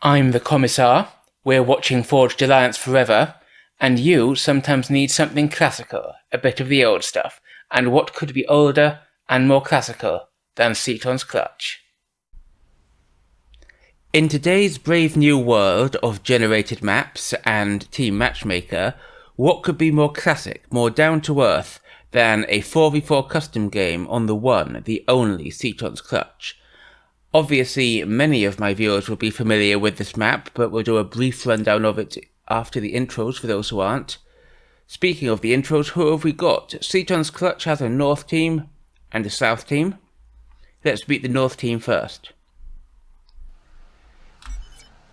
I'm the Commissar, we're watching Forged Alliance forever, and you sometimes need something classical, a bit of the old stuff, and what could be older and more classical than Seton's clutch? In today's brave new world of generated maps and Team Matchmaker, what could be more classic, more down-to-earth than a 4v4 custom game on the one, the only Seton's clutch? Obviously, many of my viewers will be familiar with this map, but we'll do a brief rundown of it after the intros for those who aren't. Speaking of the intros, who have we got? Seton's clutch has a north team and a south team. Let's meet the north team first.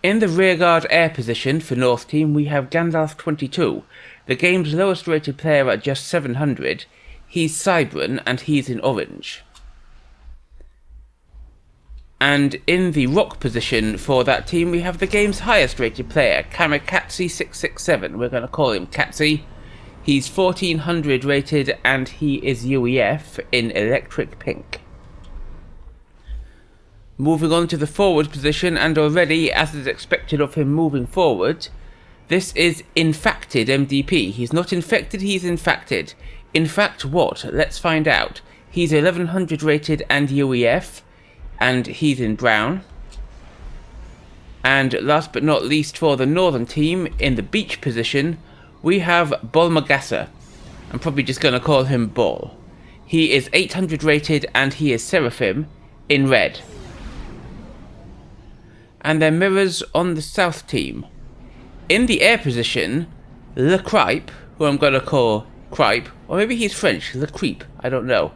In the rearguard air position for north team, we have Gandalf22, the game's lowest rated player at just 700. He's Cybran and he's in orange. And in the rock position for that team, we have the game's highest rated player, Kamikaze667. We're going to call him Katzy. He's 1400 rated and he is UEF in electric pink. Moving on to the forward position, and already, as is expected of him moving forward, this is Infacted MDP. He's not infected, he's infacted. In fact, what? Let's find out. He's 1100 rated and UEF. And he's in brown. And last but not least for the northern team, in the beach position, we have Bolmagasa. I'm probably just going to call him Bol. He is 800 rated and he is Seraphim in red. And then mirrors on the south team. In the air position, Le Cripe, who I'm going to call Cripe, or maybe he's French, Le Cripe, I don't know.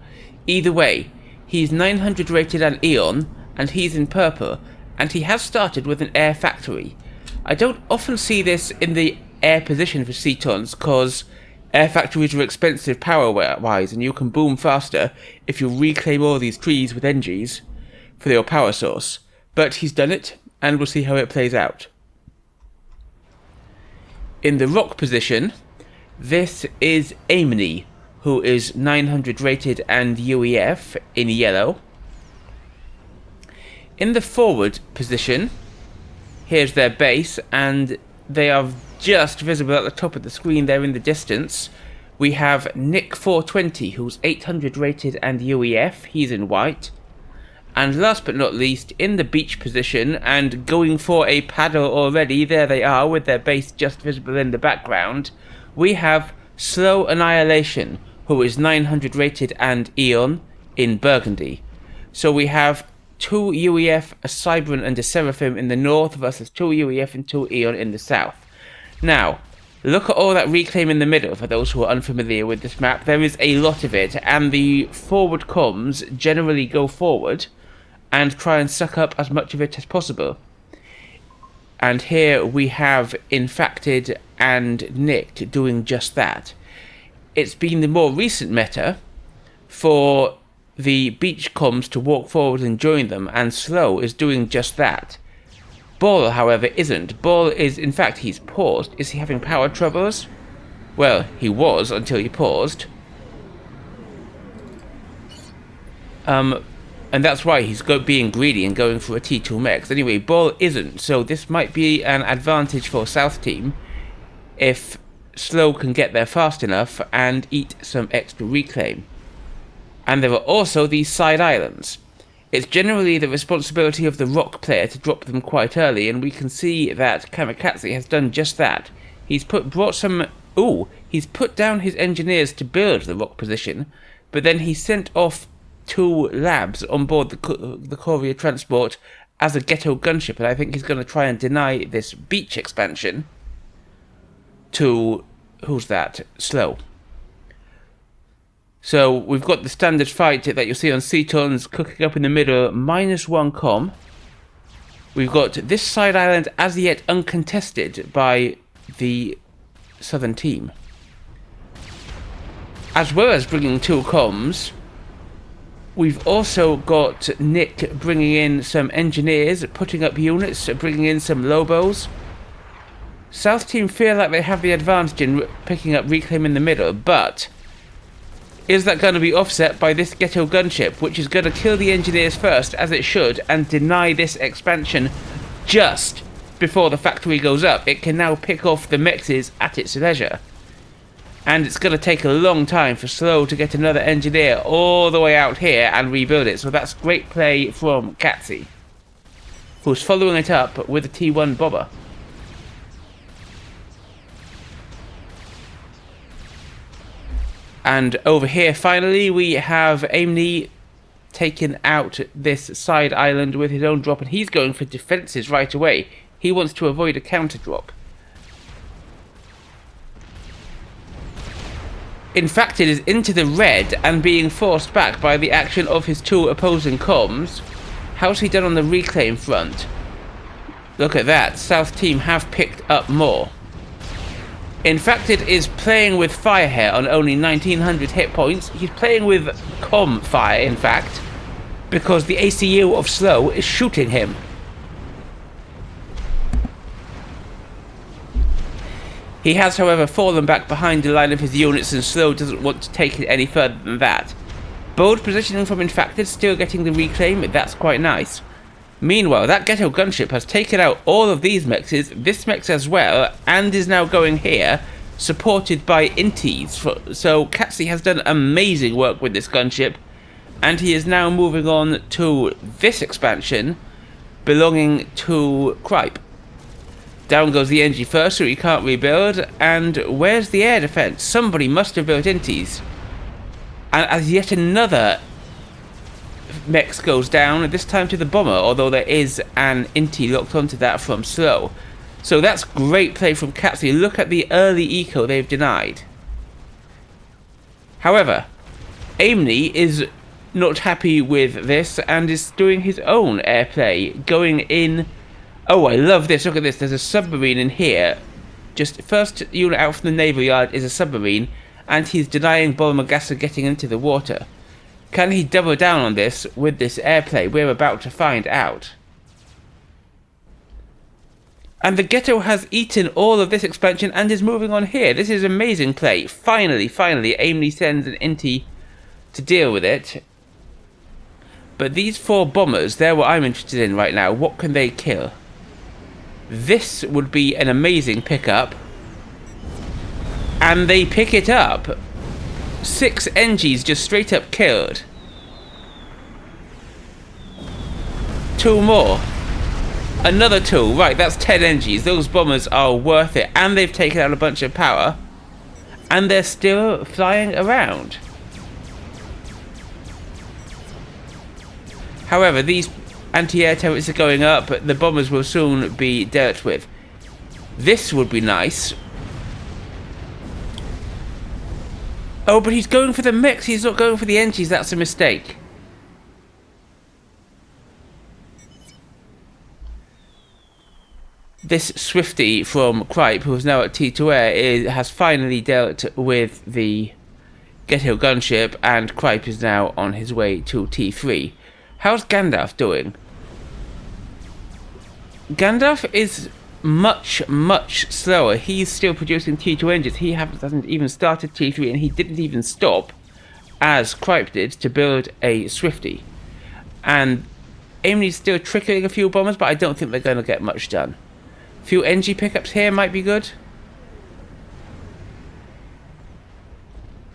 Either way, he's 900 rated and Eon, and he's in purple, and he has started with an air factory. I don't often see this in the air position for Setons, cause air factories are expensive power-wise, and you can boom faster if you reclaim all these trees with NGs for your power source. But he's done it, and we'll see how it plays out. In the rock position, this is Aimni, who is 900 rated and UEF in yellow. In the forward position, here's their base, and they are just visible at the top of the screen there in the distance. We have Nick420, who's 800 rated and UEF, he's in white. And last but not least, in the beach position, and going for a paddle already, there they are with their base just visible in the background, we have SlowAnnihilation, who is 900 rated and Eon in burgundy. So we have 2 UEF, a Cybran and a Seraphim in the north versus 2 UEF and 2 Eon in the south. Now, look at all that reclaim in the middle for those who are unfamiliar with this map. There is a lot of it, and the forward comms generally go forward and try and suck up as much of it as possible. And here we have Infacted and Nicked doing just that. It's been the more recent meta for the beach comms to walk forward and join them, and Slow is doing just that. Bol, however, isn't. Bol is, in fact, he's paused. Is he having power troubles? Well, he was until he paused. And that's why he's being greedy and going for a T2 Mex. Anyway, Bol isn't, so this might be an advantage for South Team if Slow can get there fast enough and eat some extra reclaim. And there are also these side islands. It's generally the responsibility of the rock player to drop them quite early, and we can see that Kamikaze has done just that. He's put down his engineers to build the rock position, but then he sent off 2 labs on board the courier transport as a ghetto gunship, and I think he's going to try and deny this beach expansion to, who's that? Slow. So we've got the standard fight that you'll see on Seton's cooking up in the middle, -1 com. We've got this side island as yet uncontested by the southern team. As well as bringing 2 comms, we've also got Nick bringing in some engineers, putting up units, bringing in some Lobos. South team feel like they have the advantage in picking up reclaim in the middle, but is that going to be offset by this ghetto gunship, which is going to kill the engineers first, as it should, and deny this expansion just before the factory goes up, it can now pick off the mexes at its leisure. And it's going to take a long time for Slow to get another engineer all the way out here and rebuild it. So that's great play from Katsi, who's following it up with a T1 bomber. And over here, finally, we have Aimni taking out this side island with his own drop, and he's going for defences right away. He wants to avoid a counter drop. In fact, it is into the red and being forced back by the action of his two opposing comms. How's he done on the reclaim front? Look at that. South team have picked up more. In fact, it is playing with fire here on only 1900 hit points. He's playing with comm fire, in fact, because the ACU of Slow is shooting him. He has, however, fallen back behind the line of his units, and Slow doesn't want to take it any further than that. Bold positioning from Infacted, still getting the reclaim. That's quite nice. Meanwhile, that ghetto gunship has taken out all of these mexes, this mex as well, and is now going here, supported by Inties. So Katsi has done amazing work with this gunship, and he is now moving on to this expansion, belonging to Kripe. Down goes the NG first, so he can't rebuild, and where's the air defense? Somebody must have built Inties. And as yet another mex goes down, this time to the bomber, although there is an Inti locked onto that from Slow. So that's great play from Katsi. Look at the early eco they've denied. However, Aimni is not happy with this and is doing his own airplay, going in. Oh, I love this. Look at this. There's a submarine in here. Just first unit out from the naval yard is a submarine, and he's denying Bolmagasa getting into the water. Can he double down on this with this airplay? We're about to find out. And the ghetto has eaten all of this expansion and is moving on here. This is amazing play. Finally, Aimni sends an Inti to deal with it. But these four bombers, they're what I'm interested in right now. What can they kill? This would be an amazing pickup. And they pick it up. 6 NGs just straight up killed. 2 more. Another 2. Right, that's 10 NGs. Those bombers are worth it. And they've taken out a bunch of power. And they're still flying around. However, these anti-air turrets are going up. The bombers will soon be dealt with. This would be nice. Oh, but he's going for the mix. He's not going for the NGs. That's a mistake. This Swifty from Kripe, who is now at T2 Air, has finally dealt with the ghetto gunship, and Kripe is now on his way to T3. How's Gandalf doing? Gandalf is much slower. He's still producing T2 engines. He hasn't even started T3, and he didn't even stop, as Kripe did, to build a Swifty. And Aimni's still trickling a few bombers, but I don't think they're going to get much done. A few NG pickups here might be good.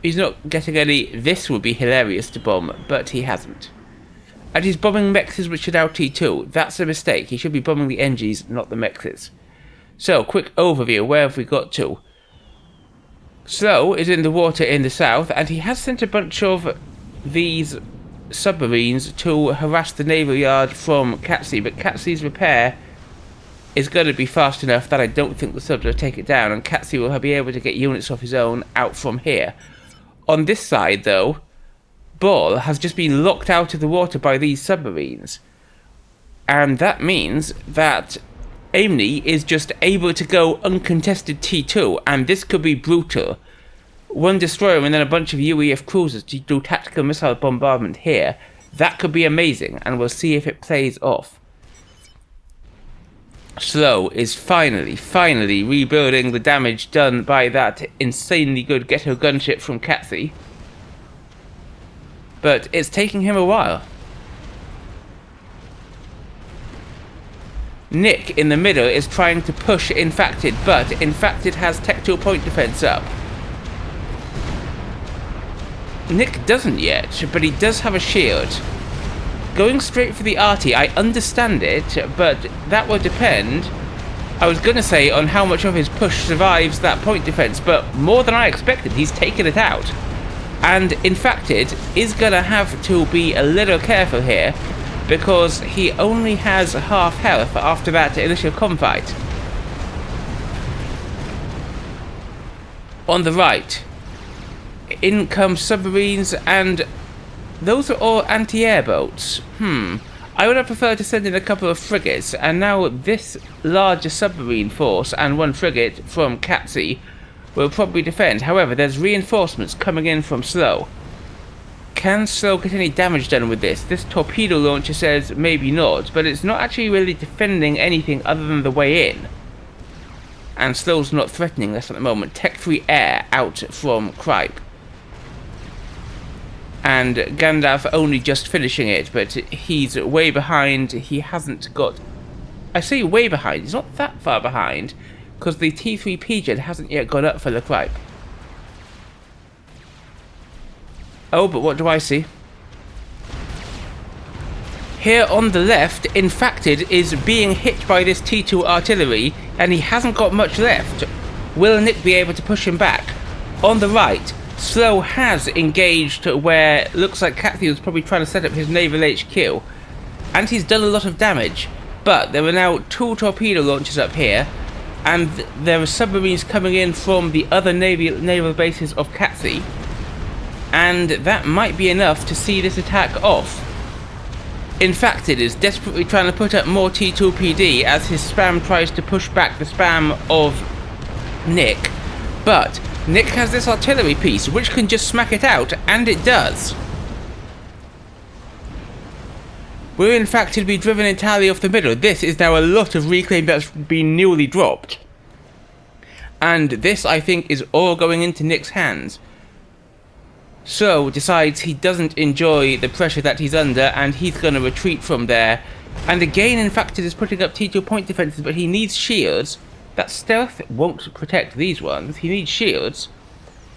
He's not getting any. This would be hilarious to bomb, but he hasn't. And he's bombing mexes which are now T2. That's a mistake. He should be bombing the NGs, not the mexes. So, quick overview. Where have we got to? Slow is in the water in the south, and he has sent a bunch of these submarines to harass the naval yard from Katsi, but Katsi's repair is going to be fast enough that I don't think the subs will take it down, and Katsi will be able to get units of his own out from here. On this side, though, Ball has just been locked out of the water by these submarines. And that means that Aimni is just able to go uncontested T2, and this could be brutal. One destroyer and then a bunch of UEF cruisers to do tactical missile bombardment here. That could be amazing, and we'll see if it plays off. Slow is finally rebuilding the damage done by that insanely good ghetto gunship from Katsi. But it's taking him a while. Nick in the middle is trying to push Infacted, but Infacted has Tech Tool point defense up. Nick doesn't yet, but he does have a shield. Going straight for the arty, I understand it, but that will depend, I was going to say, on how much of his push survives that point defense, but more than I expected, he's taken it out. And Infacted is going to have to be a little careful here, because he only has half health after that initial fight. On the right, in come submarines, and those are all anti-air boats. I would have preferred to send in a couple of frigates, and now this larger submarine force and one frigate from Katsi will probably defend. However, there's reinforcements coming in from Slow. Can Slow get any damage done with this? This torpedo launcher says maybe not, but it's not actually really defending anything other than the way in. And Slow's not threatening us at the moment. Tech 3 Air out from Kripe. And Gandalf only just finishing it, but he's way behind. He hasn't got... I say way behind, he's not that far behind, because the T3 Pigeon hasn't yet gone up for the Kripe. Oh, but what do I see? Here on the left, Infacted is being hit by this T2 artillery, and he hasn't got much left. Will Nick be able to push him back? On the right, Slow has engaged where it looks like Kathy was probably trying to set up his naval HQ, and he's done a lot of damage. But there are now 2 torpedo launchers up here, and there are submarines coming in from the other naval bases of Katsi, and that might be enough to see this attack off. Infacted is desperately trying to put up more T2 PD as his spam tries to push back the spam of Nick, but Nick has this artillery piece which can just smack it out, and it does. We're in fact to be driven entirely off the middle. This is now a lot of reclaim that's been newly dropped. And this, I think, is all going into Nick's hands. So decides he doesn't enjoy the pressure that he's under, and he's going to retreat from there. And again, Infacted is putting up T2 point defenses, but he needs shields. That stealth won't protect these ones. He needs shields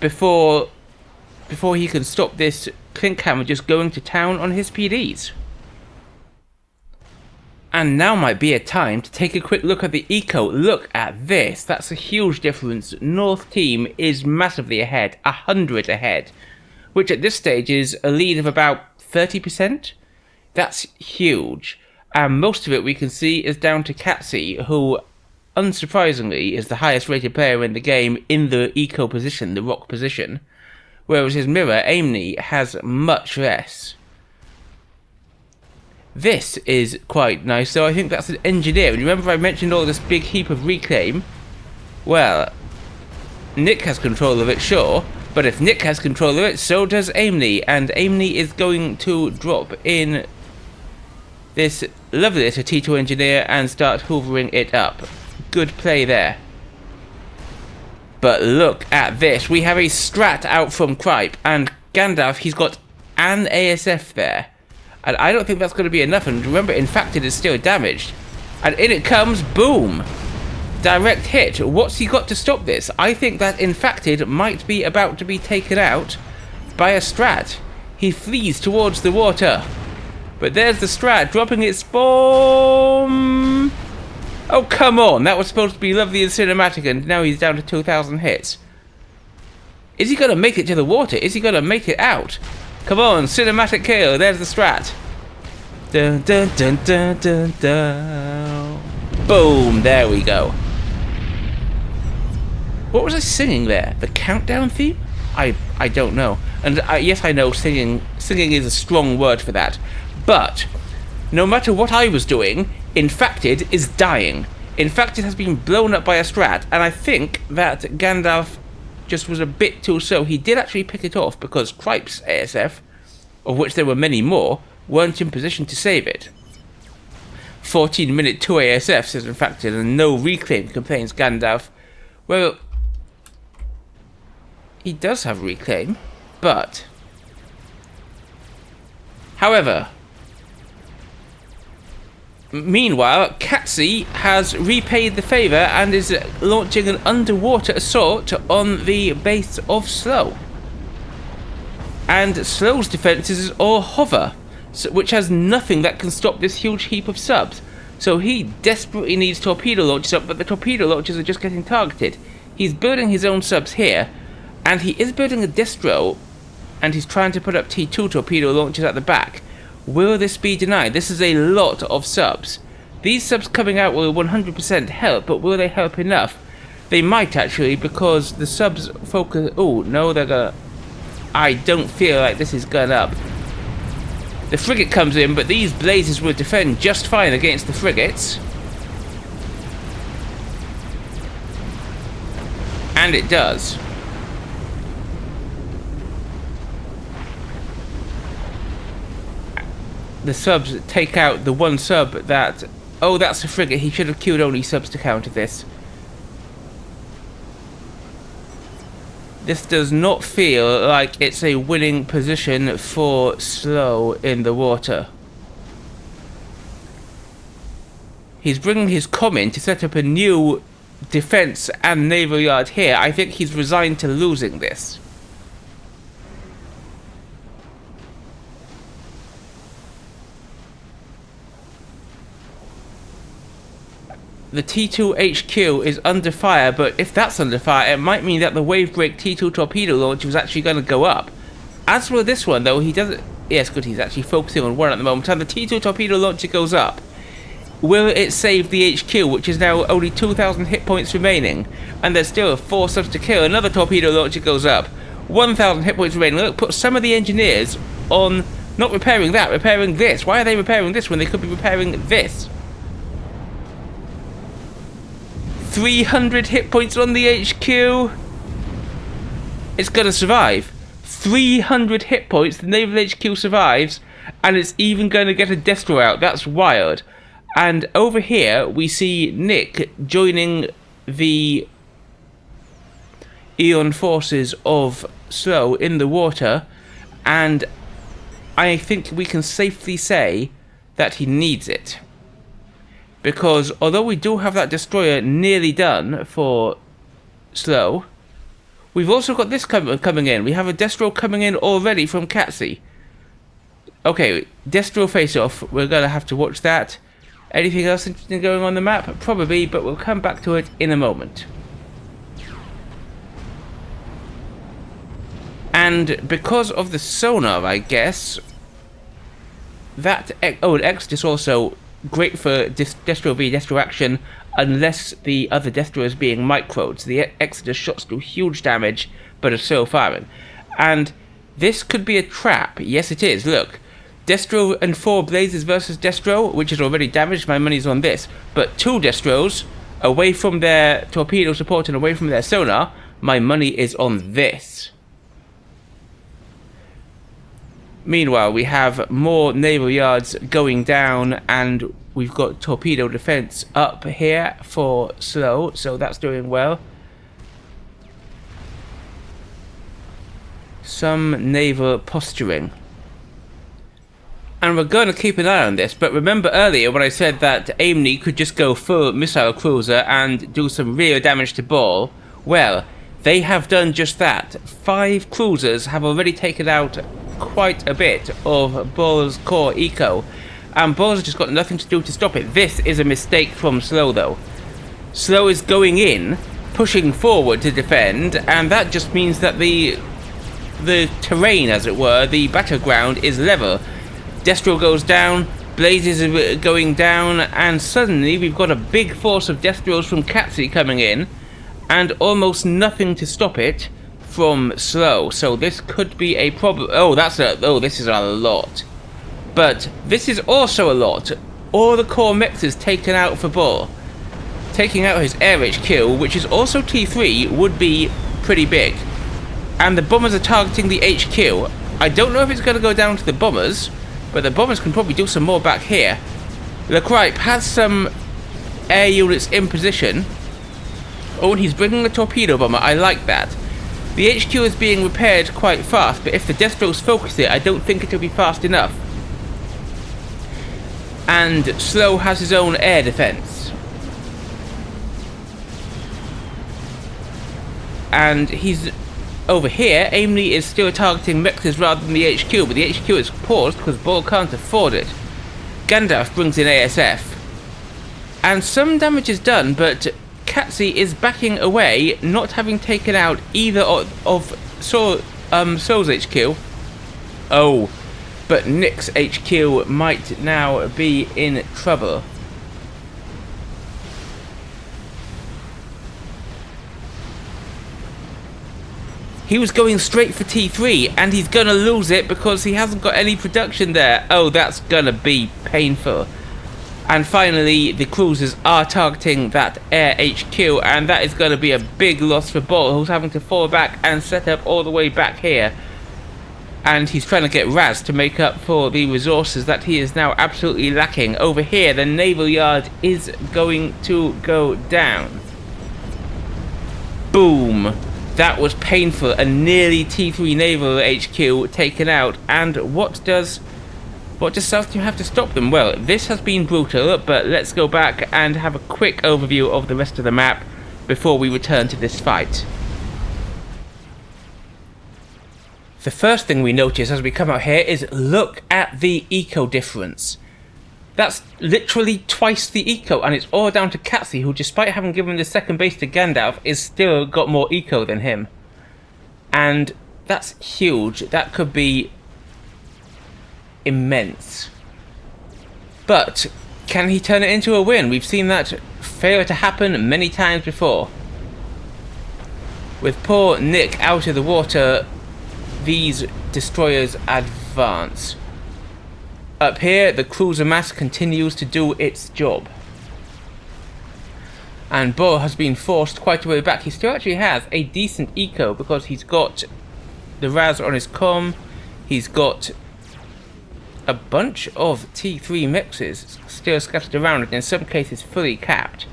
before he can stop this Klinkhammer just going to town on his PDs. And now might be a time to take a quick look at the eco. Look at this. That's a huge difference. North team is massively ahead, 100 ahead, which at this stage is a lead of about 30%. That's huge. And most of it we can see is down to Katsi, who unsurprisingly is the highest rated player in the game in the eco position, the rock position, whereas his mirror, Aimni, has much less. This is quite nice, so I think that's an engineer. And remember I mentioned all this big heap of reclaim? Well, Nick has control of it, sure, but if Nick has control of it, so does Aimni, and Aimni is going to drop in this lovely little T2 engineer and start hoovering it up. Good play there. But look at this. We have a strat out from Kripe, and Gandalf, he's got an ASF there. And I don't think that's going to be enough, and remember, Infacted is still damaged. And in it comes, boom! Direct hit. What's he got to stop this? I think that Infacted might be about to be taken out by a strat. He flees towards the water. But there's the strat dropping its bomb. Oh, come on. That was supposed to be lovely and cinematic, and now he's down to 2,000 hits. Is he going to make it to the water? Is he going to make it out? Come on, cinematic kill. There's the strat. Dun, dun, dun, dun, dun, dun. Boom. There we go. What was I singing there? The countdown theme? I don't know. And yes, I know singing is a strong word for that. But no matter what I was doing, Infacted is dying. Infacted has been blown up by a strat, and I think that Gandalf just was a bit too slow. He did actually pick it off because Kripe's ASF, of which there were many more, weren't in position to save it. 14-minute 2 ASF, says Infacted, and no reclaim, complains Gandalf. Well, he does have reclaim, but... However, Meanwhile, Katsi has repaid the favour and is launching an underwater assault on the base of Slow. And Slow's defences is all hover, which has nothing that can stop this huge heap of subs. So he desperately needs torpedo launchers up, but the torpedo launchers are just getting targeted. He's building his own subs here, and he is building a distro, and he's trying to put up T2 torpedo launchers at the back. Will this be denied? This is a lot of subs. These subs coming out will 100% help, but will they help enough? They might actually, because the subs focus... Oh, no, they're gonna... I don't feel like this is going up. The frigate comes in, but these blazes will defend just fine against the frigates. And it does. The subs take out the one sub that... Oh, that's a frigate. He should have queued only subs to counter this. This does not feel like it's a winning position for Slow in the water. He's bringing his comm in to set up a new defense and naval yard here. I think he's resigned to losing this. The T2 HQ is under fire, but if that's under fire, it might mean that the wave break T2 torpedo launcher was actually going to go up. As for this one, though, he doesn't... Yes, good, he's actually focusing on one at the moment, and the T2 torpedo launcher goes up. Will it save the HQ, which is now only 2,000 hit points remaining, and there's still 4 subs to kill? Another torpedo launcher goes up. 1,000 hit points remaining. Look, put some of the engineers on not repairing that, repairing this. Why are they repairing this when they could be repairing this? 300 hit points on the HQ. It's gonna survive. 300 hit points, the naval HQ survives, and it's even gonna get a destro out. That's wild. And over here we see Nick joining the Eon forces of Slow in the water, and I think we can safely say that he needs it. Because although we do have that destroyer nearly done for Slow, we've also got this coming in. We have a destro coming in already from Katsi. Okay, destro face-off. We're going to have to watch that. Anything else interesting going on the map? Probably, but we'll come back to it in a moment. And because of the sonar, I guess, that... Oh, and Exodus also... Great for Destro v Destro action, unless the other Destro is being microed. So the Exodus shots do huge damage, but are still firing. And this could be a trap. Yes, it is. Look, Destro and 4 blazes versus Destro, which is already damaged. My money's on this. But 2 Destros, away from their torpedo support and away from their sonar, my money is on this. Meanwhile, we have more naval yards going down, and we've got torpedo defense up here for Slow, so that's doing well. Some naval posturing. And we're going to keep an eye on this, but remember earlier when I said that Aimni could just go full missile cruiser and do some real damage to Ball? Well, they have done just that. 5 cruisers have already taken out quite a bit of Ball's core eco, and Ball's just got nothing to do to stop it. This is a mistake from Slow, though. Slow is going in, pushing forward to defend, and that just means that the terrain, as it were, the battleground is level. Destro goes down, blazes are going down, and suddenly we've got a big force of Destros from Katsi coming in, and almost nothing to stop it from Slow. So this could be a problem. Oh, this is a lot. But this is also a lot. All the core mechs taken out for Ball. Taking out his air HQ, which is also T3, would be pretty big. And the bombers are targeting the HQ. I don't know if it's going to go down to the bombers, but the bombers can probably do some more back here. Lecrype has some air units in position. Oh, and he's bringing a torpedo bomber. I like that. The HQ is being repaired quite fast, but if the Destros focus it, I don't think it'll be fast enough. And Slow has his own air defense. And he's over here. Aimni is still targeting mechas rather than the HQ, but the HQ is paused because Ball can't afford it. Gandalf brings in ASF. And some damage is done, but Katsi is backing away, not having taken out either of Soul's HQ. Oh, but Nick's HQ might now be in trouble. He was going straight for T3, and he's gonna lose it because he hasn't got any production there. Oh, that's gonna be painful. And finally, the cruisers are targeting that air HQ, and that is gonna be a big loss for Ball, who's having to fall back and set up all the way back here. And he's trying to get Raz to make up for the resources that he is now absolutely lacking. Over here, the naval yard is going to go down. Boom. That was painful. A nearly T3 naval HQ taken out. And what does South Team have to stop them? Well, this has been brutal, but let's go back and have a quick overview of the rest of the map before we return to this fight. The first thing we notice as we come out here is look at the eco difference. That's literally twice the eco, and it's all down to Katsi, who, despite having given the second base to Gandalf, is still got more eco than him. And that's huge. That could be immense. But can he turn it into a win? We've seen that fail to happen many times before. With poor Nick out of the water, these destroyers advance. Up here, the cruiser mass continues to do its job. And Bo has been forced quite a way back. He still actually has a decent eco because he's got the Raz on his comm. He's got a bunch of T3 mixes still scattered around, and in some cases fully capped.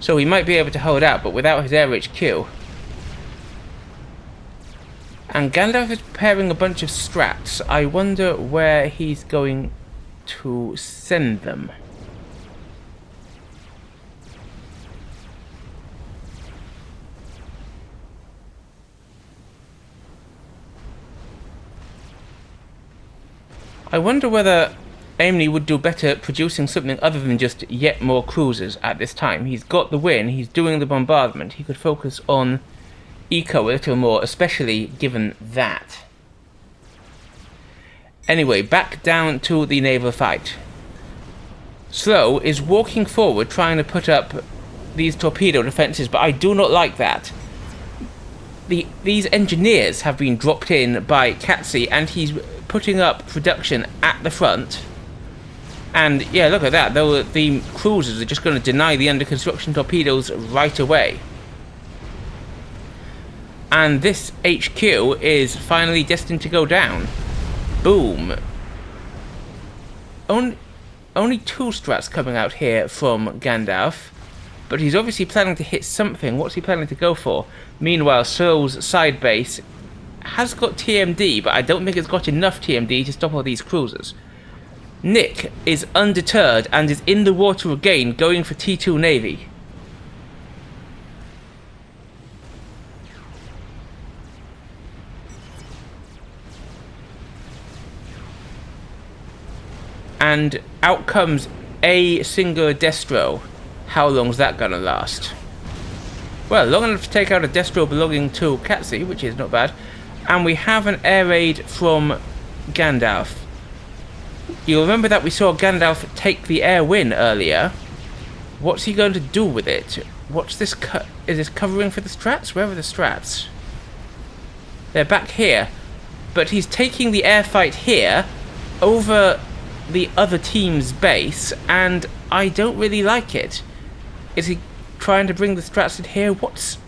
So he might be able to hold out, but without his air HQ. And Gandalf is preparing a bunch of strats. I wonder where he's going to send them. I wonder whether Aimni would do better at producing something other than just yet more cruisers at this time. He's got the win, he's doing the bombardment, he could focus on eco a little more, especially given that. Anyway, back down to the naval fight. Slow is walking forward trying to put up these torpedo defences, but I do not like that. These engineers have been dropped in by Katsi, and he's putting up production at the front. And yeah, look at that, the cruisers are just going to deny the under construction torpedoes right away. And this HQ is finally destined to go down. Boom. Only two strats coming out here from Gandalf, but he's obviously planning to hit something. What's he planning to go for? Meanwhile, Seoul's side base has got TMD, but I don't think it's got enough TMD to stop all these cruisers. Nick is undeterred and is in the water again, going for T2 Navy. And out comes a single Destro. How long's that gonna last? Well, long enough to take out a Destro belonging to Katsi, which is not bad. And we have an air raid from Gandalf. You'll remember that we saw Gandalf take the air win earlier. What's he going to do with it? What's this? Is this covering for the strats? Where are the strats? They're back here. But he's taking the air fight here over the other team's base, and I don't really like it. Is he trying to bring the strats in here? What's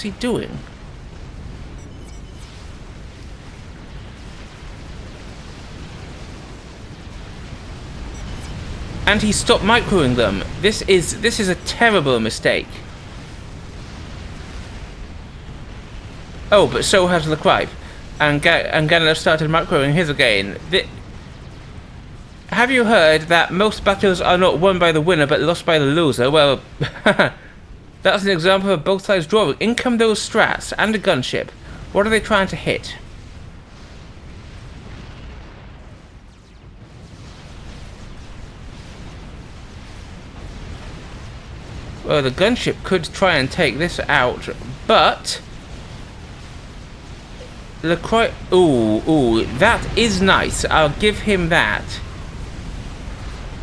he doing? And he stopped microing them. This is a terrible mistake. Oh, but so has Lecraib. And Gandalf started microing his again. have you heard that most battles are not won by the winner but lost by the loser? Well, that's an example of both sides drawing. In come those strats and a gunship. What are they trying to hit? Well, the gunship could try and take this out, but ooh, that is nice. I'll give him that.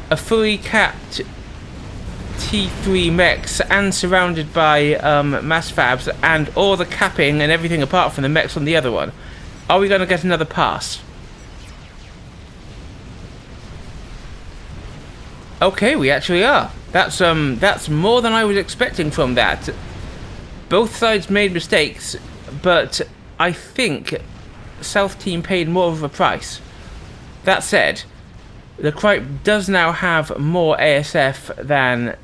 A fully capped T3 mechs and surrounded by mass fabs and all the capping and everything apart from the mechs on the other one. Are we going to get another pass? Okay, we actually are. That's more than I was expecting from that. Both sides made mistakes, but I think South team paid more of a price. That said, the Cripe does now have more ASF than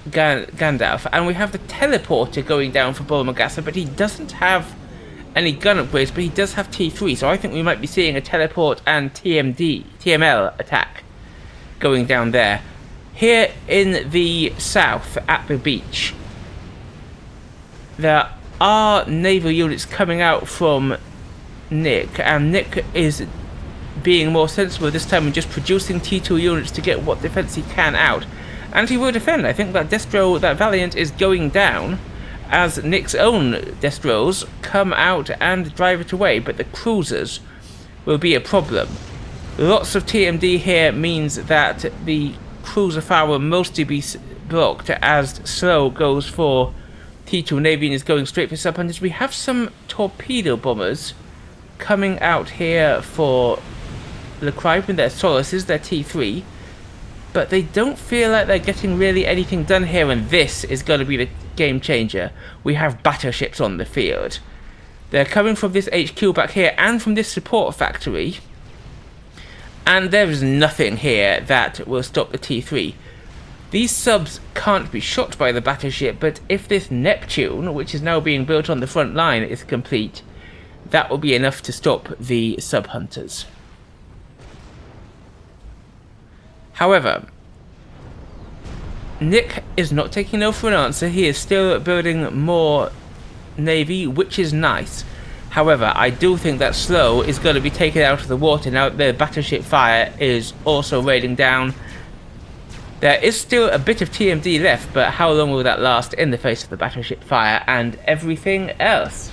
Gandalf, and we have the teleporter going down for Bolmagasa, but he doesn't have any gun upgrades, but he does have T3, so I think we might be seeing a teleport and TML attack going down there. Here in the south, at the beach, there are naval units coming out from Nick, and Nick is being more sensible this time and just producing T2 units to get what defense he can out. And he will defend. I think that Destro, that Valiant, is going down as Nick's own Destros come out and drive it away, but the cruisers will be a problem. Lots of TMD here means that the cruiser fire will mostly be blocked as Slow goes for T2 Navy and is going straight for sub-hunters. We have some torpedo bombers coming out here for the Cripe and their Solaces, their T3, but they don't feel like they're getting really anything done here, and this is going to be the game changer. We have battleships on the field. They're coming from this HQ back here and from this support factory, and there is nothing here that will stop the T3. These subs can't be shot by the battleship, but if this Neptune, which is now being built on the front line, is complete, that will be enough to stop the sub-hunters. However, Nick is not taking no for an answer. He is still building more navy, which is nice. However, I do think that Slow is going to be taken out of the water now that the battleship fire is also raining down. There is still a bit of TMD left, but how long will that last in the face of the battleship fire and everything else?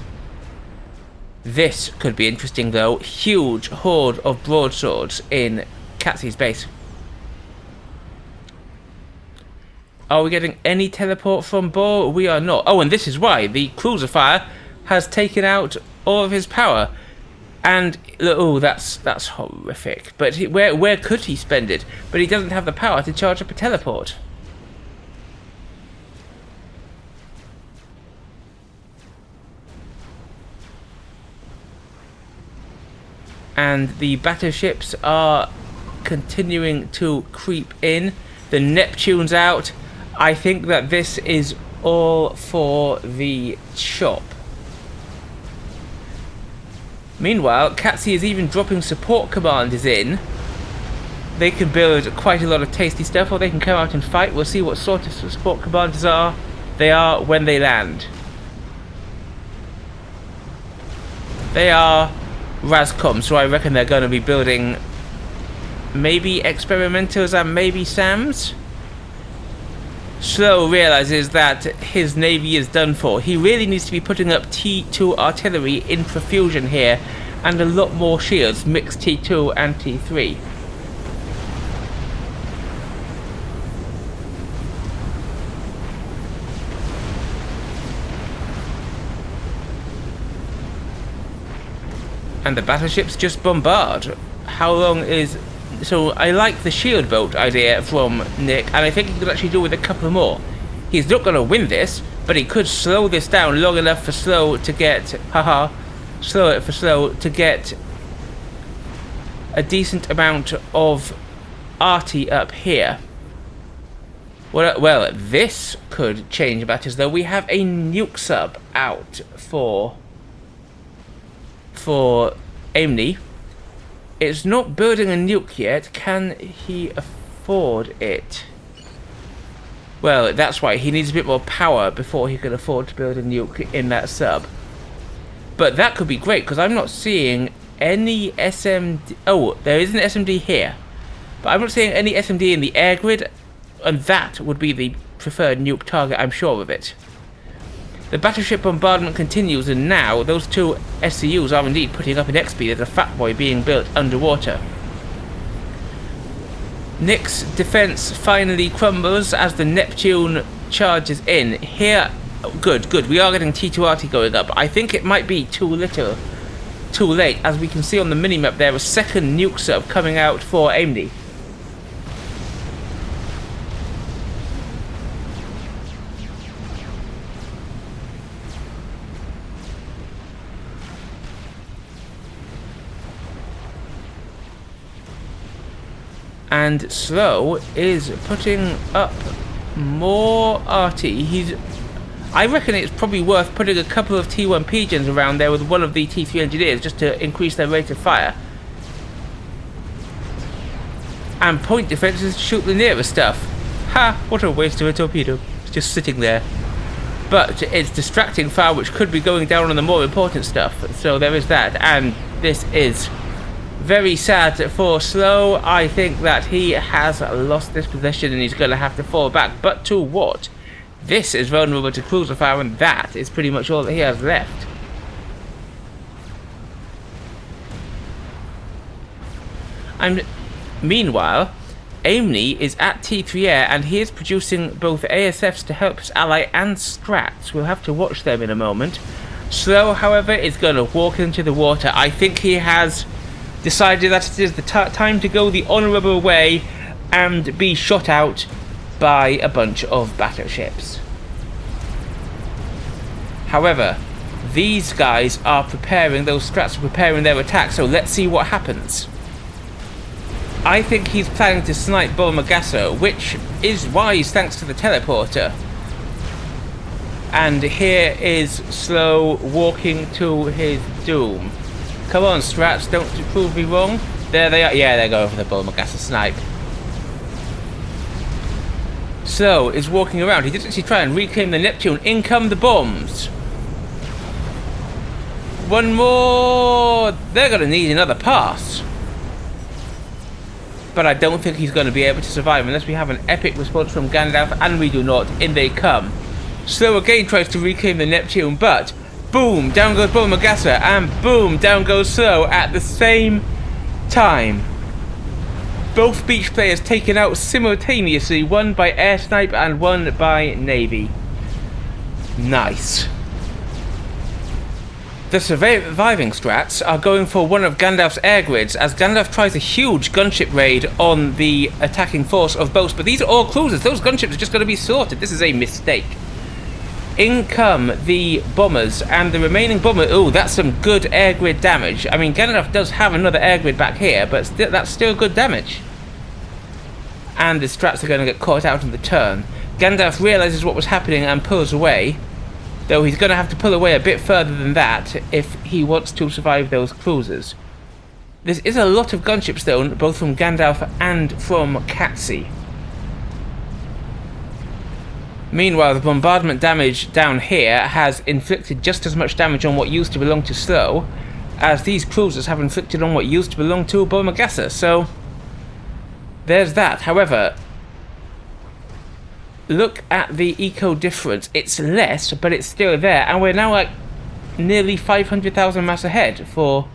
This could be interesting though. Huge horde of broadswords in Catsy's base. Are we getting any teleport from Bor? We are not. Oh, and this is why. The cruiser fire has taken out all of his power. And, oh, that's horrific. But where could he spend it? But he doesn't have the power to charge up a teleport. And the battleships are continuing to creep in. The Neptune's out. I think that this is all for the chop. Meanwhile, Catsy is even dropping support commanders in. They can build quite a lot of tasty stuff, or they can come out and fight. We'll see what sort of support commanders they are when they land. They are Rascom, so I reckon they're going to be building maybe experimentals and maybe SAMs. Slow realizes that his navy is done for. He really needs to be putting up T2 artillery in profusion here, and a lot more shields, mixed T2 and T3. And the battleships just bombard. How long is... So I like the shield boat idea from Nick, and I think he could actually do with a couple more. He's not going to win this, but he could slow this down long enough for Slow to get... slow it for Slow to get a decent amount of arty up here. Well, this could change matters though. We have a nuke sub out for Aimni. It's not building a nuke yet. Can he afford it? Well, that's why he needs a bit more power before he can afford to build a nuke in that sub. But that could be great, because I'm not seeing any SMD... Oh, there is an SMD here. But I'm not seeing any SMD in the air grid, and that would be the preferred nuke target, I'm sure of it. The battleship bombardment continues, and now those two SCUs are indeed putting up an XP. There's a fat boy being built underwater. Nick's defense finally crumbles as the Neptune charges in. Here, good, we are getting T2RT going up. I think it might be too late. As we can see on the minimap, there a second nuke sub coming out for Aimni. And Slow is putting up more RT. I reckon it's probably worth putting a couple of T1 Pigeons around there with one of the T3 engineers just to increase their rate of fire. And point defenses to shoot the nearest stuff. Ha! What a waste of a torpedo. It's just sitting there. But it's distracting fire which could be going down on the more important stuff. So there is that. And this is very sad for Slow. I think that he has lost this position and he's going to have to fall back. But to what? This is vulnerable to cruiser fire, and that is pretty much all that he has left. And meanwhile, Aimni is at T3 Air, and he is producing both ASFs to help his ally and strats. We'll have to watch them in a moment. Slow, however, is going to walk into the water. I think he has decided that it is the time to go the honourable way and be shot out by a bunch of battleships. However, these guys are preparing, those strats are preparing their attack, so let's see what happens. I think he's planning to snipe Bolmagasa, which is wise thanks to the teleporter. And here is Slow walking to his doom. Come on, strats, don't prove me wrong. There they are. Yeah, they're going for the Bolmagasa snipe. Slow is walking around. He did actually try and reclaim the Neptune. In come the bombs. One more. They're going to need another pass. But I don't think he's going to be able to survive unless we have an epic response from Gandalf, and we do not. In they come. Slow again tries to reclaim the Neptune, but boom, down goes Bolmagasa, and boom, down goes Slow at the same time. Both beach players taken out simultaneously, one by air snipe and one by navy. Nice. The surviving strats are going for one of Gandalf's air grids as Gandalf tries a huge gunship raid on the attacking force of boats, but these are all cruisers. Those gunships are just going to be sorted. This is a mistake. In come the bombers, and the remaining bomber... Ooh, that's some good air grid damage. I mean, Gandalf does have another air grid back here, but that's still good damage. And the strats are going to get caught out in the turn. Gandalf realizes what was happening and pulls away, though he's going to have to pull away a bit further than that if he wants to survive those cruisers. This is a lot of gunships, though, both from Gandalf and from Katsi. Meanwhile, the bombardment damage down here has inflicted just as much damage on what used to belong to Slow as these cruisers have inflicted on what used to belong to Bolmagasa, so there's that. However, look at the eco difference. It's less, but it's still there, and we're now like nearly 500,000 mass ahead for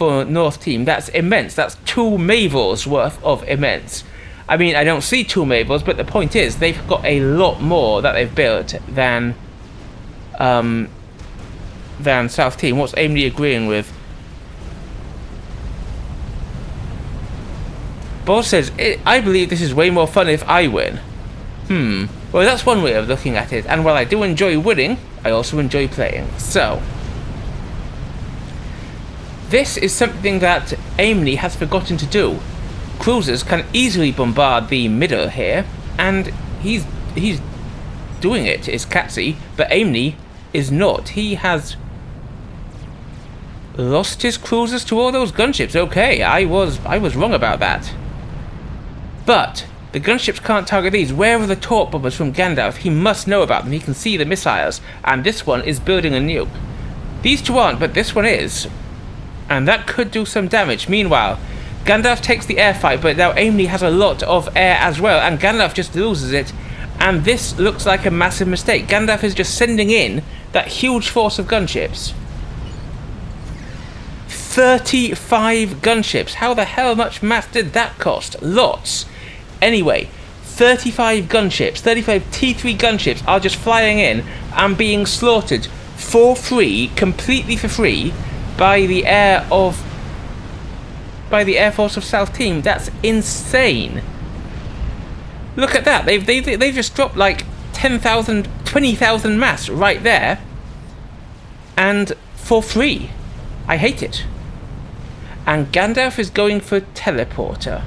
North Team. That's immense. That's 2 Mavors worth of immense. I mean, I don't see 2 Mavors, but the point is they've got a lot more that they've built than South Team. What's Aimni agreeing with? Boss says, I believe this is way more fun if I win. Well, that's one way of looking at it, and while I do enjoy winning, I also enjoy playing. So, this is something that Aimni has forgotten to do. Cruisers can easily bombard the middle here, and he's doing it, is Katsi, but Aimni is not. He has Lost his cruisers to all those gunships. Okay, I was wrong about that. But the gunships can't target these. Where are the torp bombers from Gandalf? He must know about them. He can see the missiles. And this one is building a nuke. These two aren't, but this one is. And that could do some damage. Meanwhile, Gandalf takes the air fight, but now Aimni has a lot of air as well. And Gandalf just loses it. And this looks like a massive mistake. Gandalf is just sending in that huge force of gunships. 35 gunships. How the hell much mass did that cost? Lots. Anyway, 35 gunships, 35 T3 gunships are just flying in and being slaughtered for free, completely for free, by the Air Force of South Team. That's insane. Look at that. They've just dropped like 10,000, 20,000 mass right there, and for free. I hate it. And Gandalf is going for teleporter.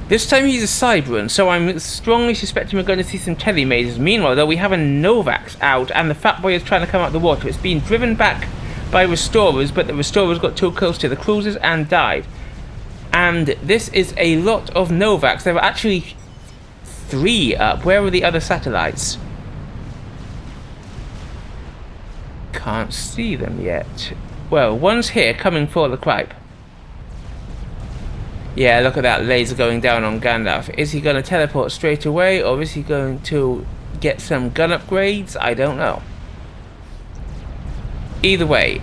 This time he's a Cyberan, so I'm strongly suspecting we're going to see some telemasers. Meanwhile, though, we have a Novax out, and the Fat Boy is trying to come out of the water. It's being driven back by Restorers, but the Restorers got too close to the cruisers and died. And this is a lot of Novax. There were actually 3 up. Where were the other satellites? Can't see them yet. Well, one's here coming for the Cripe. Yeah, look at that laser going down on Gandalf. Is he going to teleport straight away, or is he going to get some gun upgrades? I don't know. Either way,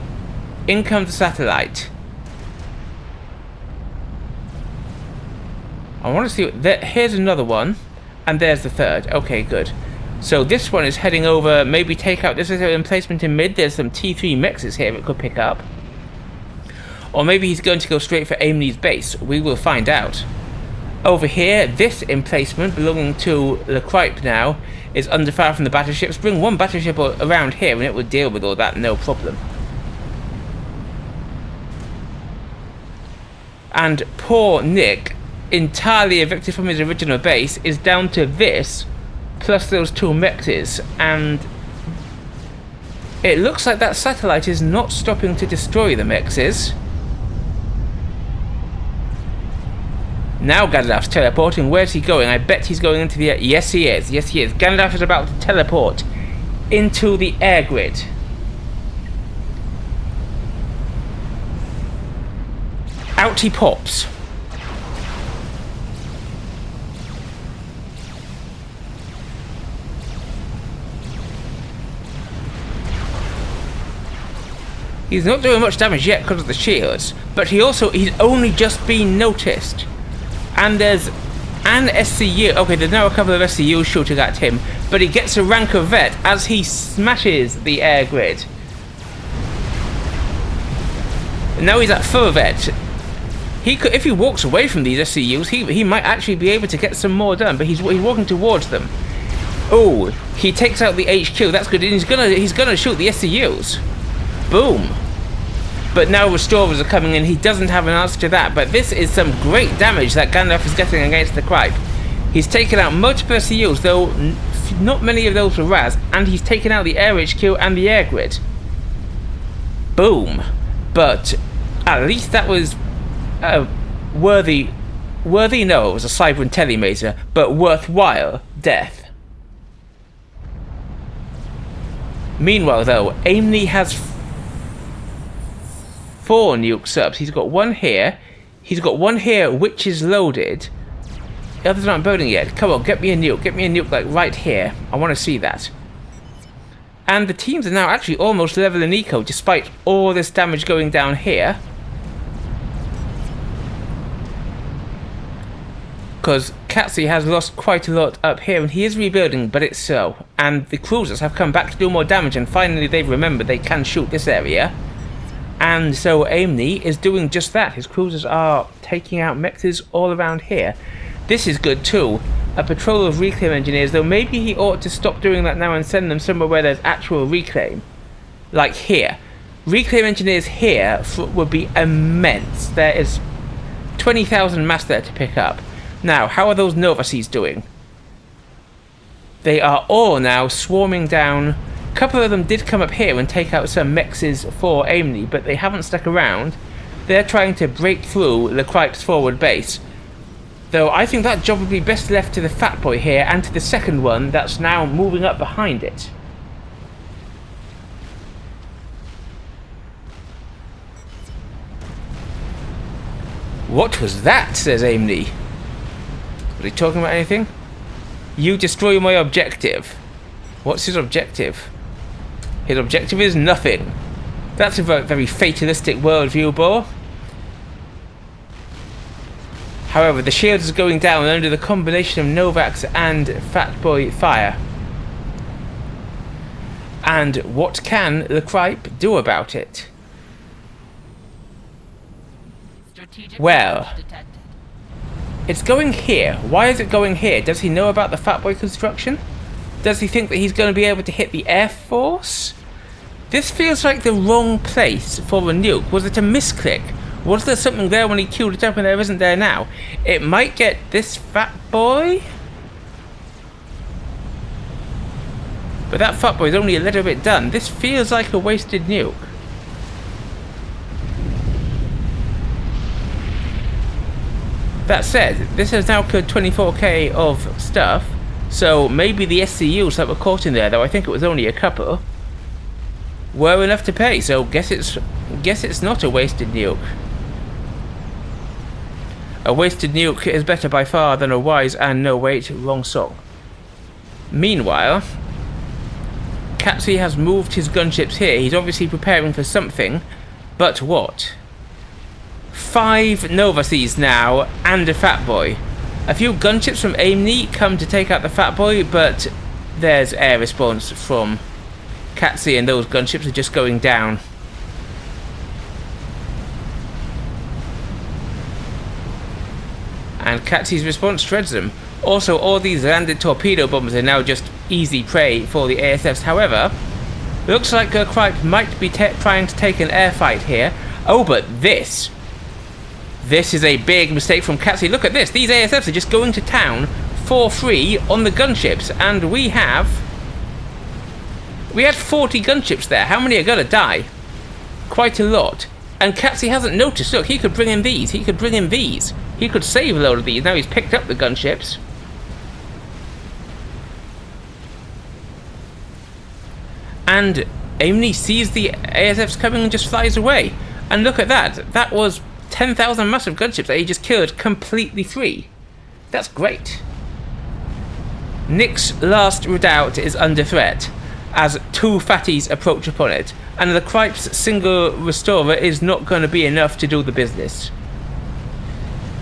in comes the satellite. I want to see... here's another one, and there's the third. Okay, good. So this one is heading over, maybe take out... This is an emplacement in mid. There's some T3 mexes here it could pick up. Or maybe he's going to go straight for Aimni's base. We will find out. Over here, this emplacement belonging to the Cripe now is under fire from the battleships. Bring one battleship around here and it will deal with all that, no problem. And poor Nick, entirely evicted from his original base, is down to this, plus those 2 mexes, and it looks like that satellite is not stopping to destroy the mexes. Now Gandalf's teleporting. Where's he going? I bet he's going into the air. Yes, he is. Yes, he is. Gandalf is about to teleport into the air grid. Out he pops. He's not doing much damage yet because of the shields, but he's only just been noticed. And there's an SCU. Okay, there's now a couple of SCUs shooting at him, but he gets a rank of vet as he smashes the air grid. And now he's at full vet. He could, if he walks away from these SCUs, he might actually be able to get some more done. But he's walking towards them. Oh, he takes out the HQ. That's good. And he's gonna shoot the SCUs. Boom. But now Restorers are coming in. He doesn't have an answer to that. But this is some great damage that Gandalf is getting against the Cripe. He's taken out multiple SCUs, though not many of those were Raz. And he's taken out the Air HQ and the Air Grid. Boom. But at least that was worthy, no, it was a Cyber and Telemaser, but worthwhile death. Meanwhile, though, Aimni has 4 nuke subs. He's got one here. He's got one here, which is loaded. The others aren't building yet. Come on, get me a nuke. Get me a nuke, like, right here. I want to see that. And the teams are now actually almost level in eco, despite all this damage going down here. Because Katsi has lost quite a lot up here, and he is rebuilding, but it's slow. And the cruisers have come back to do more damage, and finally they've remembered they can shoot this area. And so Aimni is doing just that. His cruisers are taking out mexes all around here. This is good too. A patrol of reclaim engineers, though maybe he ought to stop doing that now and send them somewhere where there's actual reclaim. Like here. Reclaim engineers here would be immense. There is 20,000 mass there to pick up. Now, how are those Novaseas doing? They are all now swarming down A couple of them did come up here and take out some mexes for Aimni, but they haven't stuck around. They're trying to break through Lecrype's forward base. Though I think that job would be best left to the Fat Boy here and to the second one that's now moving up behind it. What was that? Says Aimni. Was he talking about anything? You destroy my objective. What's his objective? His objective is nothing. That's a very fatalistic worldview, Bo. However, the shield is going down under the combination of Novak's and Fat Boy fire. And what can Lecrype do about it? Well, it's going here. Why is it going here? Does he know about the Fat Boy construction? Does he think that he's going to be able to hit the Air Force? This feels like the wrong place for a nuke. Was it a misclick? Was there something there when he queued it up and there isn't there now? It might get this Fat Boy. But that Fat Boy is only a little bit done. This feels like a wasted nuke. That said, this has now killed 24k of stuff. So maybe the SCUs that were caught in there, though I think it was only a couple, were enough to pay. So guess it's not a wasted nuke. A wasted nuke is better by far than a wise and no wait, wrong song. Meanwhile, Katsi has moved his gunships here. He's obviously preparing for something, but what? 5 Nova Seas now and a Fat Boy. A few gunships from Aimni come to take out the Fat Boy, but there's air response from Katsi and those gunships are just going down. And Katsi's response shreds them. Also, all these landed torpedo bombs are now just easy prey for the ASFs. However, looks like Lecrype might be trying to take an air fight here. Oh, but this is a big mistake from Katsi. Look at this. These ASFs are just going to town for free on the gunships. And we had 40 gunships there. How many are going to die? Quite a lot. And Katsi hasn't noticed. Look, he could bring in these. He could bring in these. He could save a load of these. Now he's picked up the gunships. And Aimni sees the ASFs coming and just flies away. And look at that. That was 10,000 massive gunships that he just killed completely free. That's great. Nick's last redoubt is under threat as 2 fatties approach upon it. And Lecrype's single restorer is not going to be enough to do the business.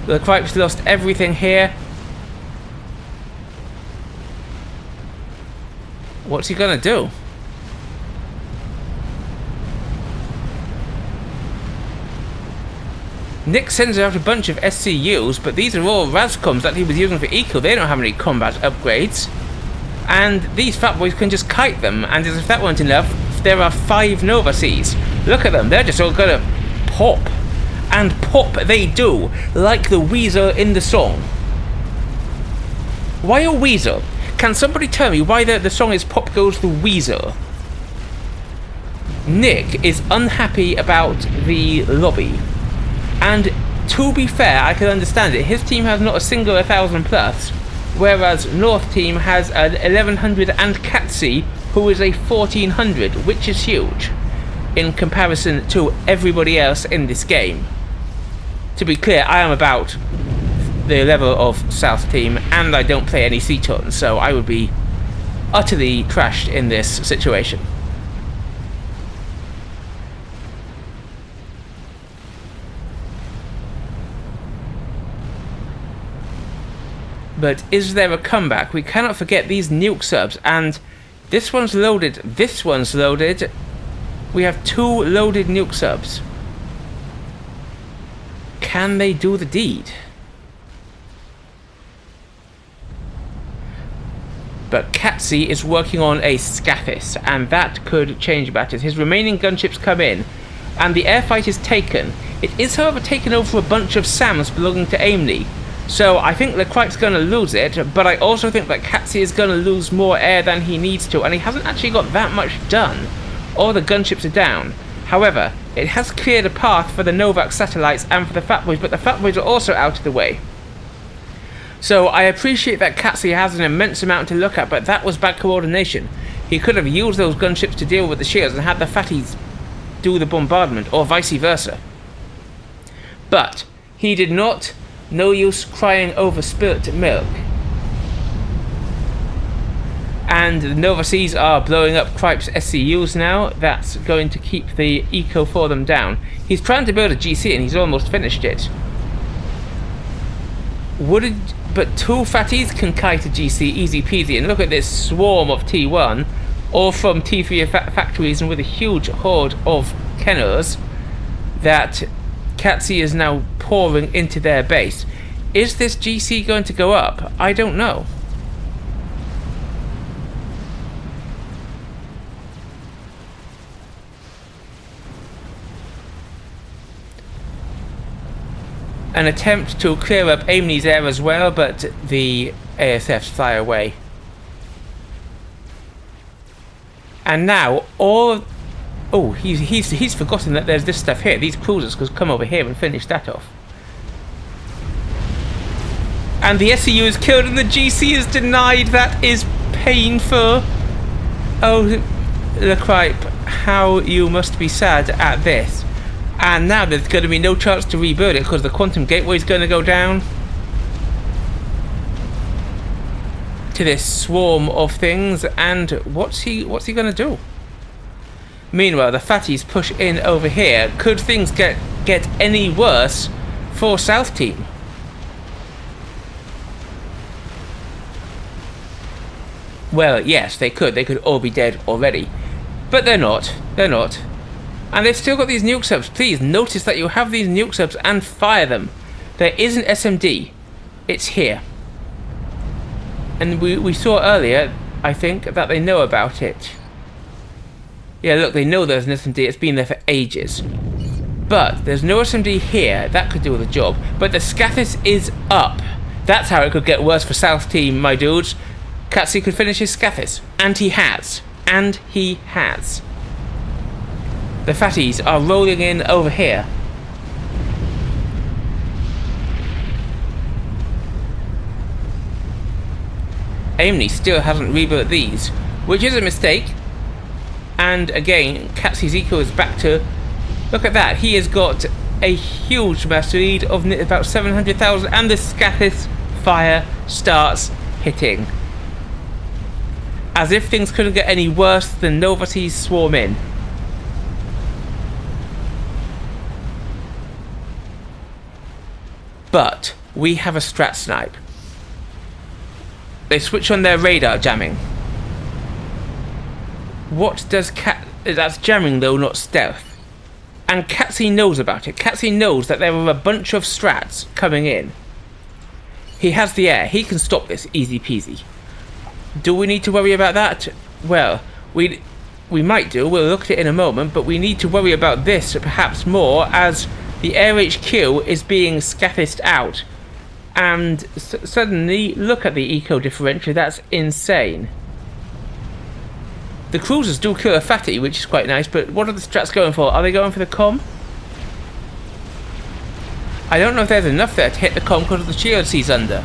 Lecrype's lost everything here. What's he going to do? Nick sends out a bunch of SCUs, but these are all RASCOMs that he was using for eco. They don't have any combat upgrades. And these Fat Boys can just kite them, and as if that weren't enough, there are 5 Nova Seas. Look at them, they're just all gonna pop. And pop they do, like the Weasel in the song. Why a Weasel? Can somebody tell me why the song is Pop Goes the Weasel? Nick is unhappy about the lobby. And to be fair, I can understand it. His team has not a single 1,000 plus, whereas North team has an 1,100 and Katsi, who is a 1,400, which is huge in comparison to everybody else in this game. To be clear, I am about the level of South team, and I don't play any Seton, so I would be utterly trashed in this situation. But is there a comeback? We cannot forget these nuke subs, and this one's loaded, this one's loaded. We have 2 loaded nuke subs. Can they do the deed? But Katsi is working on a Scathis, and that could change matters. His remaining gunships come in, and the airfight is taken. It is, however, taken over a bunch of SAMs belonging to Aimni. So I think the Cripe's going to lose it, but I also think that Katsi is going to lose more air than he needs to, and he hasn't actually got that much done. All the gunships are down. However, it has cleared a path for the Novak satellites and for the Fat Boys, but the Fat Boys are also out of the way. So I appreciate that Katsi has an immense amount to look at, but that was bad coordination. He could have used those gunships to deal with the shields and had the Fatties do the bombardment, or vice versa. But he did not. No use crying over spilt milk. And the Nova Seas are blowing up Cripe's SCUs now. That's going to keep the eco for them down. He's trying to build a GC and he's almost finished it. But 2 Fatties can kite a GC easy peasy. And look at this swarm of T1, all from T3 factories and with a huge horde of Kenners that Katsi is now pouring into their base. Is this GC going to go up? I don't know. An attempt to clear up Aimni's air as well, but the ASFs fly away. And now all... Oh, he's forgotten that there's this stuff here. These cruisers could come over here and finish that off. And the SCU is killed and the GC is denied. That is painful. Oh, the Cripe, how you must be sad at this. And now there's going to be no chance to rebuild it because the quantum gateway is going to go down to this swarm of things. And what's he going to do? Meanwhile, the Fatties push in over here. Could things get any worse for South Team? Well, yes, they could. They could all be dead already. But they're not. They're not. And they've still got these nuke subs. Please notice that you have these nuke subs and fire them. There is an SMD. It's here. And we saw earlier, I think, that they know about it. Yeah, look, they know there's an SMD. It's been there for ages. But there's no SMD here. That could do the job. But the Scathis is up. That's how it could get worse for South Team, my dudes. Katsi could finish his Scathis. And he has. And he has. The Fatties are rolling in over here. Aimni still hasn't rebuilt these, which is a mistake. And again, Katsi's eco is back to... Look at that, he has got a huge mass lead of about 700,000 and the Scathis fire starts hitting. As if things couldn't get any worse than Nova Seas swarm in. But we have a strat snipe. They switch on their radar jamming. What does that's jamming though, not stealth. And Katsi knows about it. Katsi knows that there are a bunch of strats coming in. He has the air. He can stop this easy peasy. Do we need to worry about that? Well, we might do. We'll look at it in a moment. But we need to worry about this perhaps more as the Air HQ is being scathiced out. And suddenly, look at the eco differential. That's insane. The cruisers do kill a fatty, which is quite nice, but what are the strats going for? Are they going for the comm? I don't know if there's enough there to hit the comm because of the shield he's under.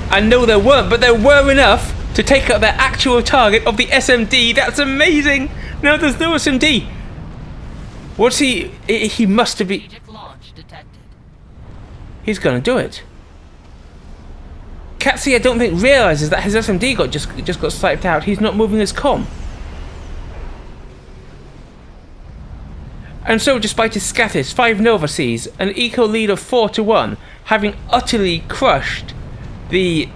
I know there weren't, but there were enough to take out their actual target of the SMD. That's amazing! No, there's no SMD! What's he... He must have been... He's gonna do it. Katsi, I don't think, realises that his SMD just got sniped out. He's not moving his comm. And so, despite his Scathis, 5 Nova Seas, an eco lead of 4-1, having utterly crushed the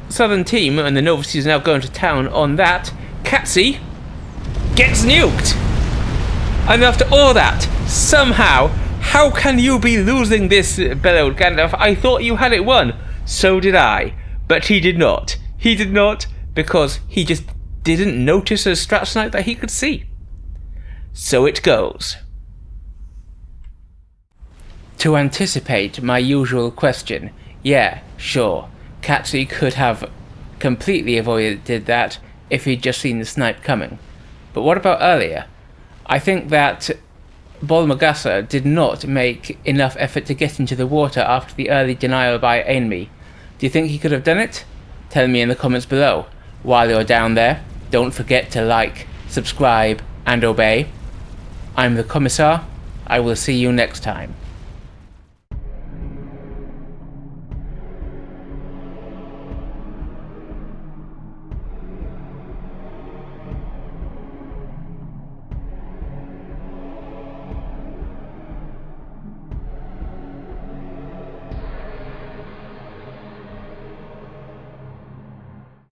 southern team, and the Nova Seas are now going to town on that, Katsi gets nuked! And after all that, somehow, how can you be losing this, bellowed Gandalf? I thought you had it won. So did I. But he did not. He did not, because he just didn't notice a strat snipe that he could see. So it goes. To anticipate my usual question, yeah, sure, Katsu could have completely avoided that if he'd just seen the snipe coming. But what about earlier? I think that Bolmagasa did not make enough effort to get into the water after the early denial by Aimni. Do you think he could have done it? Tell me in the comments below. While you're down there, don't forget to like, subscribe, and obey. I'm the Commissar. I will see you next time.